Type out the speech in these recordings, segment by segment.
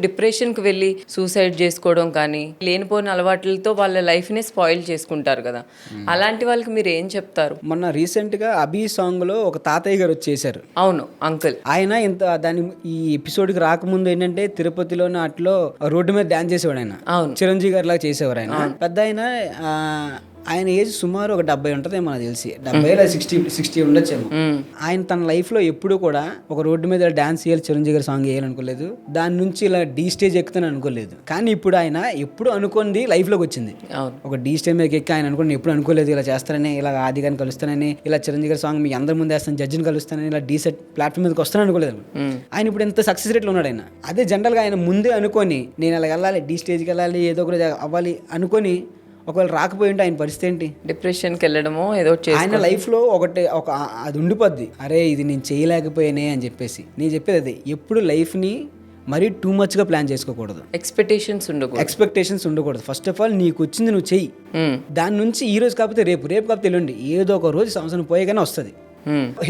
డిప్రెషన్కి వెళ్ళి సూసైడ్ చేసుకోవడం కానీ లేనిపోయిన అలవాట్లతో వాళ్ళ లైఫ్ని స్పాయిల్ చేసుకుంటారు కదా, అలాంటి వాళ్ళకి మీరు ఏం చెప్తారు? మొన్న రీసెంట్గా అభి సాంగ్లో ఒక తాతయ్య గారు వచ్చేసారు. అవును, అంకుల్. ఆయన ఈ ఎపిసోడ్కి రాకముందు ఏంటంటే తిరుపతిలోని అట్లో రోడ్డు మీద డాన్స్ చేసేవాడు ఆయన. అవును. చిరంజీవి గారి లాగా చేసేవారు ఆయన. పెద్ద ఆయన ఏజ్ సుమారు ఒక 70 ఉంటుందేమో నాకు తెలిసి, 70 లేదా 60 ఉండొచ్చేమో. ఆయన తన లైఫ్లో ఎప్పుడు కూడా ఒక రోడ్డు మీద డాన్స్ చేయాలి, చిరంజీవి గారి సాంగ్ వేయాలనుకోలేదు. దాని నుంచి ఇలా డీ స్టేజ్ ఎక్కుతాను అనుకోలేదు. కానీ ఇప్పుడు ఆయన ఎప్పుడు అనుకుంది లైఫ్లోకి వచ్చింది. ఒక డీ స్టేజ్ మీద ఎక్కి ఆయన అనుకుని ఎప్పుడు అనుకోలేదు ఇలా చేస్తానని, ఇలా ఆది గారిని కలుస్తానని, ఇలా చిరంజీవి గారి సాంగ్ మీ అందరి ముందు వేస్తాను, జడ్జిని కలుస్తానని, ఇలా డీ సెట్ ప్లాట్ఫామ్ మీదకి వస్తాను అనుకోలేదు. ఆయన ఇప్పుడు ఎంత సక్సెస్ రేట్లో ఉన్నాడు ఆయన. అదే జనరల్గా ఆయన ముందే అనుకొని నేను అలా వెళ్ళాలి, డీ స్టేజ్కి వెళ్ళాలి, ఏదో ఒకటి అవ్వాలి అనుకొని ఒకవేళ రాకపోయి ఉంటే ఆయన పరిస్థితి ఏంటి? డిప్రెషన్కి వెళ్ళడమో ఏదో ఆయన లైఫ్లో అది ఉండిపోద్ది, అరే ఇది నేను చేయలేకపోయానే అని చెప్పేసి. నేను చెప్పేది అదే, ఎప్పుడు లైఫ్ని మరీ టూ మచ్గా ప్లాన్ చేసుకోకూడదు, ఎక్స్పెక్టేషన్స్ ఉండకూడదు. ఫస్ట్ ఆఫ్ ఆల్ నీకు వచ్చింది నువ్వు చెయ్యి, దాని నుంచి ఈ రోజు కాకపోతే రేపు కాకపోతే ఎల్లుండి, ఏదో ఒక రోజు సంవత్సరం పోయేగానే వస్తుంది.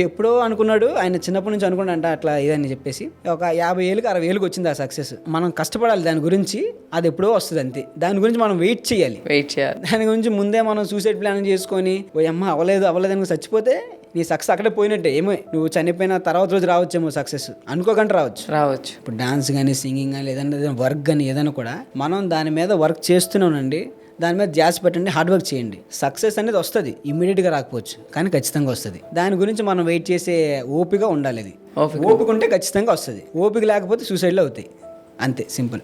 ఎప్పుడో అనుకున్నాడు ఆయన, చిన్నప్పటి నుంచి అనుకున్నాడంట అట్లా ఇదని చెప్పేసి. ఒక 50 ఏళ్ళకి 60 ఏళ్ళకి వచ్చింది ఆ సక్సెస్. మనం కష్టపడాలి దాని గురించి, అది ఎప్పుడో వస్తుంది అంతే. దాని గురించి మనం వెయిట్ చేయాలి. దాని గురించి ముందే మనం సూసైడ్ ప్లాన్ చేసుకొని ఓ అమ్మ అవ్వలేదు అని చచ్చిపోతే నీ సక్సెస్ అక్కడే పోయినట్టే. ఏమో నువ్వు చనిపోయిన తర్వాత రోజు రావచ్చేమో సక్సెస్, అనుకోకుండా రావచ్చు. ఇప్పుడు డాన్స్ కానీ సింగింగ్ కానీ ఏదైనా వర్క్ కానీ ఏదైనా కూడా మనం దాని మీద వర్క్ చేస్తున్నానండి, దాని మీద ధ్యాస పెట్టండి, హార్డ్ వర్క్ చేయండి. సక్సెస్ అనేది వస్తుంది, ఇమ్మీడియట్గా రాకపోవచ్చు కానీ ఖచ్చితంగా వస్తుంది. దాని గురించి మనం వెయిట్ చేసే ఓపిక ఉండాలి. అది ఓపిక ఉంటే ఖచ్చితంగా వస్తుంది, ఓపిక లేకపోతే సూసైడ్లో అవుతాయి. అంతే, సింపుల్.